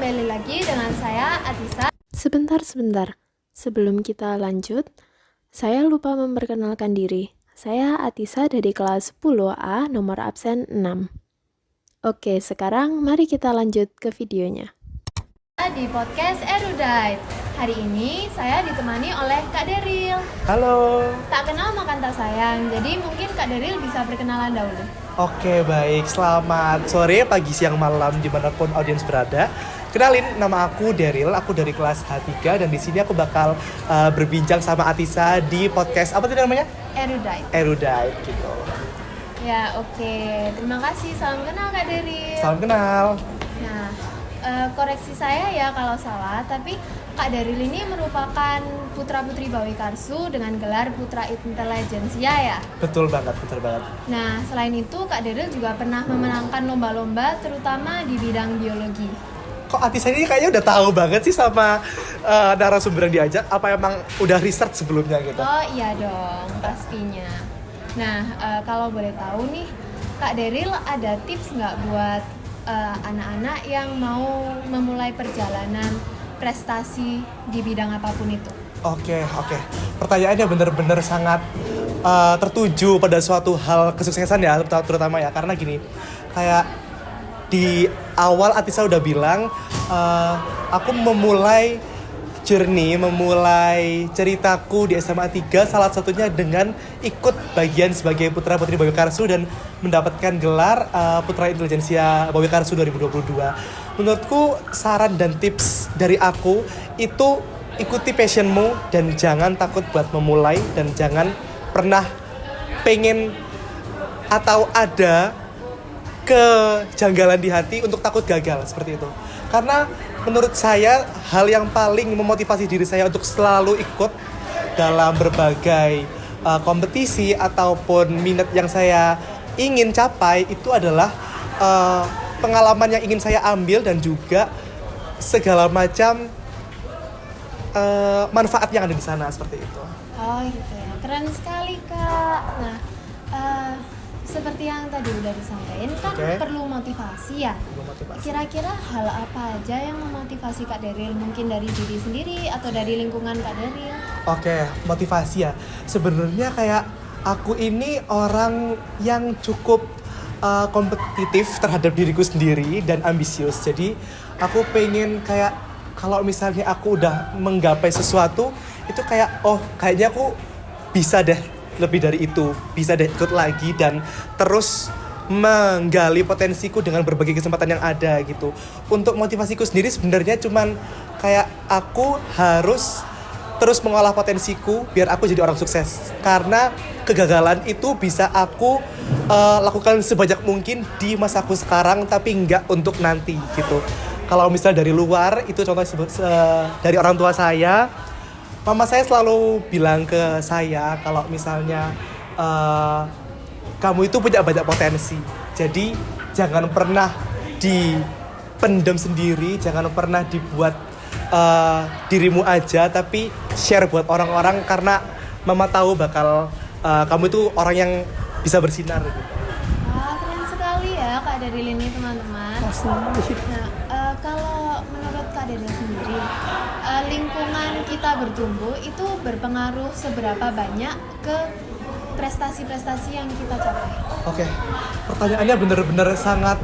kembali lagi dengan saya Atisa. Sebentar. Sebelum kita lanjut, saya lupa memperkenalkan diri. Saya Atisa dari kelas 10A, nomor absen 6. Oke, sekarang mari kita lanjut ke videonya. Di podcast Erudite. Hari ini saya ditemani oleh Kak Deril. Halo. Tak kenal makan tak sayang, jadi mungkin Kak Deril bisa berkenalan dahulu. Oke, baik. Selamat sore, pagi, siang, malam, dimanapun audiens berada. Kenalin, nama aku Deril. Aku dari kelas H3 dan di sini aku bakal berbincang sama Atisa di podcast apa tadi namanya? Erudite. Erudite gitu. Ya, oke. Terima kasih. Salam kenal Kak Deril. Salam kenal. Nah, koreksi saya ya kalau salah, tapi Kak Deril ini merupakan putra-putri Bawi Karsu dengan gelar Putra Intelijensia ya? Betul banget. Nah, selain itu Kak Deril juga pernah memenangkan lomba-lomba terutama di bidang biologi. Kok Atisa ini kayaknya udah tahu banget sih sama narasumber yang diajak? Apa emang udah research sebelumnya gitu? Oh iya dong, pastinya. Nah, kalau boleh tahu nih, Kak Deril ada tips nggak buat anak-anak yang mau memulai perjalanan prestasi di bidang apapun itu? Oke. Pertanyaannya benar-benar sangat tertuju pada suatu hal kesuksesan ya, terutama ya. Karena gini, kayak di awal Atisa udah bilang, aku memulai ceritaku di SMA 3 salah satunya dengan ikut bagian sebagai putra putri Bawi Karsu dan mendapatkan gelar Putra Intelijensia Bawi Karsu 2022. Menurutku saran dan tips dari aku itu ikuti passionmu dan jangan takut buat memulai dan jangan pernah pengen atau ada kejanggalan di hati untuk takut gagal seperti itu. Karena menurut saya hal yang paling memotivasi diri saya untuk selalu ikut dalam berbagai kompetisi ataupun minat yang saya ingin capai itu adalah pengalaman yang ingin saya ambil dan juga segala macam manfaat yang ada di sana seperti itu. Oh gitu ya, keren sekali Kak. Nah, seperti yang tadi udah disampaikan kan perlu motivasi ya. Kira-kira hal apa aja yang memotivasi Kak Deril? Mungkin dari diri sendiri atau dari lingkungan Kak Deril? Oke, motivasi ya. Sebenarnya kayak aku ini orang yang cukup kompetitif terhadap diriku sendiri dan ambisius. Jadi aku pengen kayak kalau misalnya aku udah menggapai sesuatu itu kayak kayaknya aku bisa deh lebih dari itu, bisa deh ikut lagi dan terus menggali potensiku dengan berbagai kesempatan yang ada gitu. Untuk motivasiku sendiri sebenarnya cuman kayak aku harus terus mengolah potensiku biar aku jadi orang sukses. Karena kegagalan itu bisa aku lakukan sebanyak mungkin di masaku sekarang tapi enggak untuk nanti gitu. Kalau misalnya dari luar itu contoh dari orang tua saya, mama saya selalu bilang ke saya kalau misalnya kamu itu punya banyak potensi. Jadi jangan pernah dipendam sendiri, jangan pernah dibuat dirimu aja, tapi share buat orang-orang karena mama tahu bakal kamu itu orang yang bisa bersinar gitu. Wah, keren sekali ya Kak Deril ini teman-teman. Nah, kalau menurut Kak Deril sendiri, lingkungan kita bertumbuh itu berpengaruh seberapa banyak ke prestasi-prestasi yang kita capai? Oke, pertanyaannya bener-bener sangat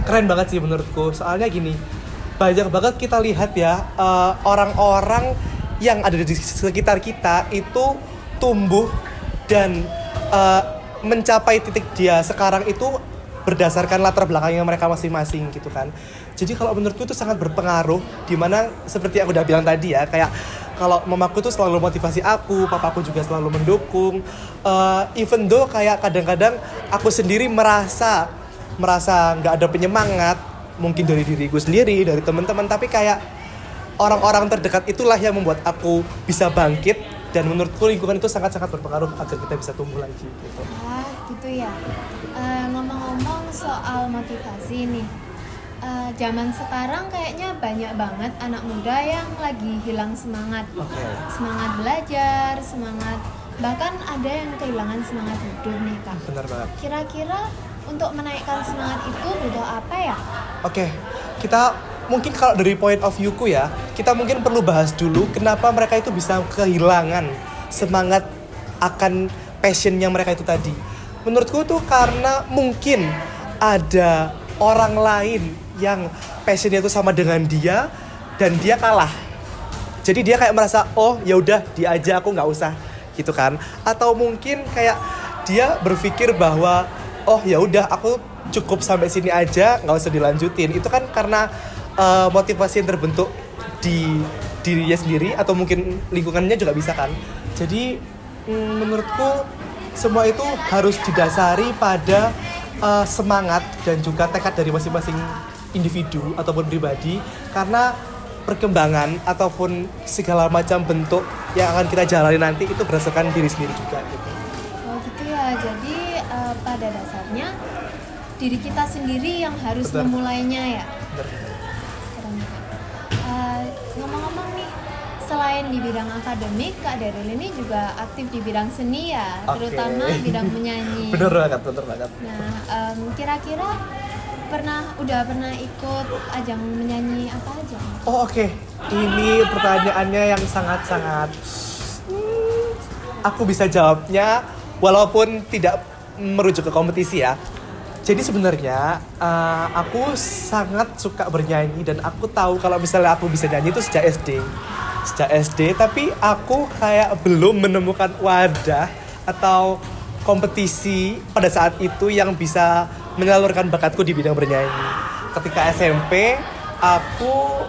keren banget sih menurutku. Soalnya gini, banyak banget kita lihat ya orang-orang yang ada di sekitar kita itu tumbuh dan mencapai titik dia sekarang itu berdasarkan latar belakangnya mereka masing-masing gitu kan. Jadi kalau menurutku itu sangat berpengaruh, dimana seperti yang udah bilang tadi ya, kayak kalau mamaku tuh selalu motivasi aku, papaku juga selalu mendukung. Even though kayak kadang-kadang aku sendiri merasa nggak ada penyemangat, mungkin dari diriku sendiri, dari teman-teman, tapi kayak orang-orang terdekat itulah yang membuat aku bisa bangkit. Dan menurutku lingkungan itu sangat-sangat berpengaruh agar kita bisa tumbuh lagi gitu. Wah, gitu ya. Ngomong-ngomong soal motivasi nih, zaman sekarang kayaknya banyak banget anak muda yang lagi hilang semangat. Semangat belajar, semangat, bahkan ada yang kehilangan semangat hidup nih Kak. Benar banget. Kira-kira untuk menaikkan semangat itu butuh apa ya? Oke, kita mungkin kalau dari point of view-ku ya, kita mungkin perlu bahas dulu kenapa mereka itu bisa kehilangan semangat akan passion yang mereka itu tadi. Menurutku tuh karena mungkin ada orang lain yang passionnya itu sama dengan dia dan dia kalah. Jadi dia kayak merasa, oh ya udah dia aja, aku nggak usah gitu kan. Atau mungkin kayak dia berpikir bahwa oh ya udah aku cukup sampai sini aja, nggak usah dilanjutin. Itu kan karena motivasi yang terbentuk di dirinya sendiri atau mungkin lingkungannya juga bisa kan. Jadi menurutku semua itu harus didasari pada semangat dan juga tekad dari masing-masing individu ataupun pribadi, karena perkembangan ataupun segala macam bentuk yang akan kita jalani nanti itu berdasarkan diri sendiri juga gitu. Oh gitu ya, jadi pada dasarnya diri kita sendiri yang harus Betul. memulainya ya. Bener. Keren banget. Ngomong-ngomong nih, selain di bidang akademik, Kak Daryl ini juga aktif di bidang seni ya, Oke. terutama bidang menyanyi. Bener banget. Nah, kira-kira udah pernah ikut ajang menyanyi apa aja? Oh oke. Ini pertanyaannya yang sangat-sangat aku bisa jawabnya walaupun tidak merujuk ke kompetisi ya. Jadi sebenarnya aku sangat suka bernyanyi dan aku tahu kalau misalnya aku bisa nyanyi itu sejak SD, tapi aku kayak belum menemukan wadah atau kompetisi pada saat itu yang bisa menyalurkan bakatku di bidang bernyanyi. Ketika SMP, aku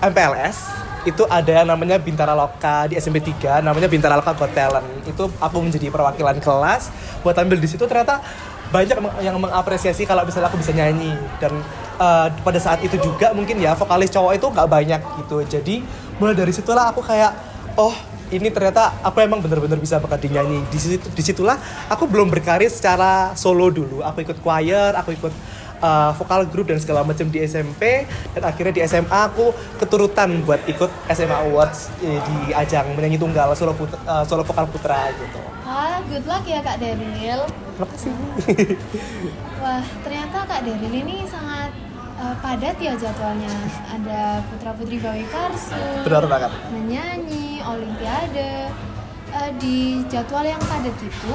MPLS, itu ada yang namanya Bintara Loka di SMP 3, namanya Bintara Loka Got Talent. Itu aku menjadi perwakilan kelas buat tampil di situ. Ternyata banyak yang mengapresiasi kalau misalnya aku bisa nyanyi. Dan pada saat itu juga mungkin ya vokalis cowok itu nggak banyak gitu. Jadi mulai dari situlah aku kayak, oh ini ternyata aku emang benar-benar bisa bakat di nyanyi. Disitulah aku belum berkarir secara solo dulu. Aku ikut choir, aku ikut vokal grup dan segala macam di SMP, dan akhirnya di SMA aku keturutan buat ikut SMA Awards di ajang menyanyi tunggal solo vokal putra gitu. Wah, good luck ya Kak Daryl. Terima kasih. Wah, ternyata Kak Daryl ini sangat padat ya jadwalnya. Ada putra-putri Bawi Karsu, Benar banget. menyanyi, olimpiade. Di jadwal yang padat gitu,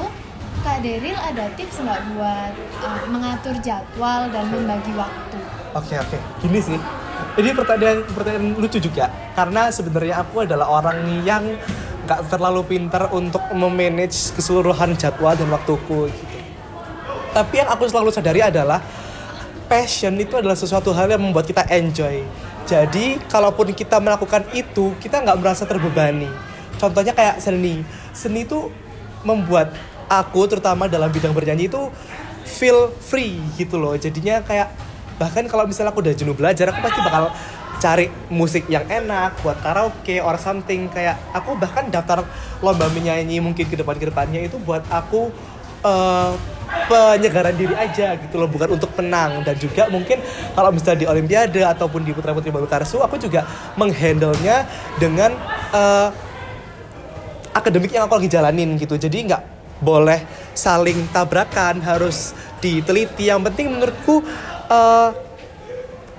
Kak Daryl ada tips nggak buat mengatur jadwal dan membagi waktu? Oke. Gini sih. Ini pertanyaan lucu juga. Karena sebenarnya aku adalah orang yang nggak terlalu pintar untuk memanage keseluruhan jadwal dan waktuku gitu. Tapi yang aku selalu sadari adalah passion itu adalah sesuatu hal yang membuat kita enjoy. Jadi kalaupun kita melakukan itu, kita nggak merasa terbebani. Contohnya kayak seni. Seni itu membuat aku terutama dalam bidang bernyanyi itu feel free gitu loh. Jadinya kayak bahkan kalau misalnya aku udah jenuh belajar, aku pasti bakal cari musik yang enak buat karaoke or something. Kayak aku bahkan daftar lomba menyanyi mungkin ke depannya itu buat aku penyegaran diri aja gitu loh, bukan untuk menang. Dan juga mungkin kalau misalnya di olimpiade ataupun di putra-putri Bawi Karsu, aku juga menghandle-nya dengan akademik yang aku lagi jalanin gitu. Jadi nggak boleh saling tabrakan, harus diteliti. Yang penting menurutku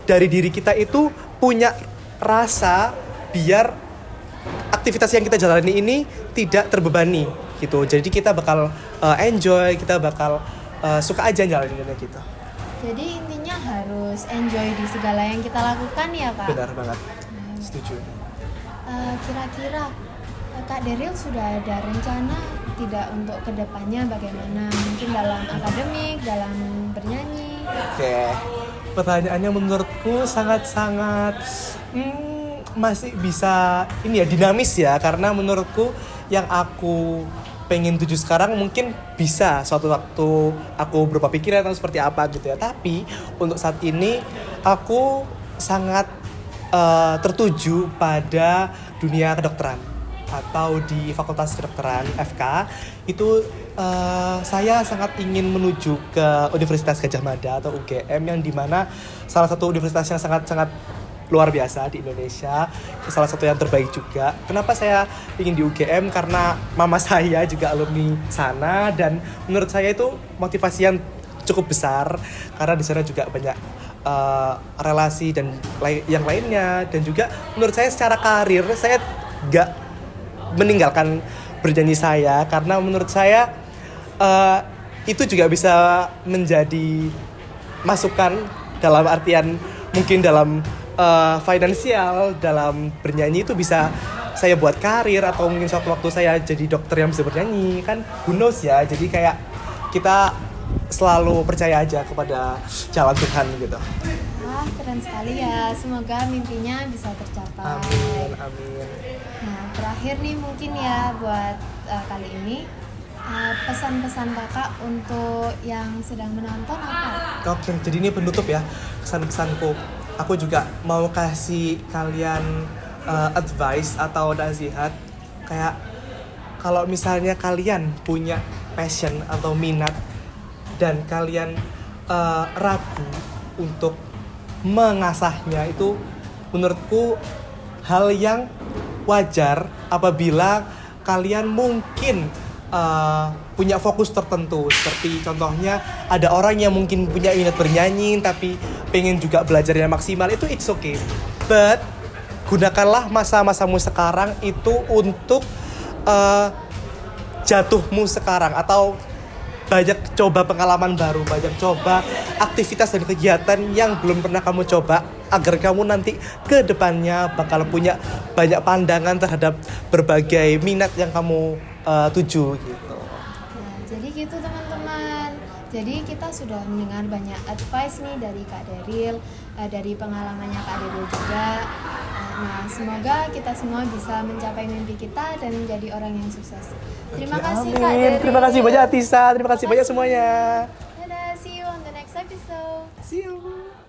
dari diri kita itu punya rasa biar aktivitas yang kita jalani ini tidak terbebani gitu. Jadi kita bakal enjoy, kita bakal suka aja jalaninnya gitu. Jadi intinya harus enjoy di segala yang kita lakukan ya Kak? Benar banget, setuju. Kira-kira Kak Daryl sudah ada rencana tidak untuk kedepannya bagaimana? Mungkin dalam akademik, dalam bernyanyi? Oke, pertanyaannya menurutku sangat-sangat masih bisa ini ya, dinamis ya. Karena menurutku yang aku pengen tuju sekarang mungkin bisa suatu waktu aku berubah pikiran atau seperti apa gitu ya. Tapi untuk saat ini aku sangat tertuju pada dunia kedokteran atau di Fakultas Kedokteran FK. Itu saya sangat ingin menuju ke Universitas Gadjah Mada atau UGM, yang dimana salah satu universitas yang sangat-sangat luar biasa di Indonesia, salah satu yang terbaik juga. Kenapa saya ingin di UGM? Karena mama saya juga alumni sana, dan menurut saya itu motivasi yang cukup besar karena di sana juga banyak relasi dan yang lainnya. Dan juga menurut saya secara karir saya gak meninggalkan bernyanyi saya, karena menurut saya itu juga bisa menjadi masukan dalam artian mungkin dalam finansial, dalam bernyanyi itu bisa saya buat karir, atau mungkin suatu waktu saya jadi dokter yang bisa bernyanyi, kan who knows ya. Jadi kayak kita selalu percaya aja kepada jalan Tuhan gitu. Wah, keren sekali ya. Semoga mimpinya bisa tercapai. Amin, amin. Nah, terakhir nih mungkin ya buat kali ini pesan-pesan kakak untuk yang sedang menonton apa? Oke, jadi ini penutup ya kesan-kesanku. Aku juga mau kasih kalian advice atau nasihat, kayak kalau misalnya kalian punya passion atau minat dan kalian ragu untuk mengasahnya, itu menurutku hal yang wajar apabila kalian mungkin punya fokus tertentu. Seperti contohnya ada orang yang mungkin punya minat bernyanyi tapi pengen juga belajarnya maksimal, itu it's okay. But gunakanlah masa-masamu sekarang itu untuk jatuhmu sekarang, atau banyak coba pengalaman baru, banyak coba aktivitas dan kegiatan yang belum pernah kamu coba, agar kamu nanti ke depannya bakal punya banyak pandangan terhadap berbagai minat yang kamu tuju gitu. Nah, jadi gitu teman-teman. Jadi kita sudah mendengar banyak advice nih dari Kak Daryl, dari pengalamannya Kak Daryl juga. Nah, semoga kita semua bisa mencapai mimpi kita dan menjadi orang yang sukses. Terima kasih Kak Amin. Daryl. Terima kasih banyak Atisa, terima kasih banyak semuanya. Dadah, see you on the next episode. See you.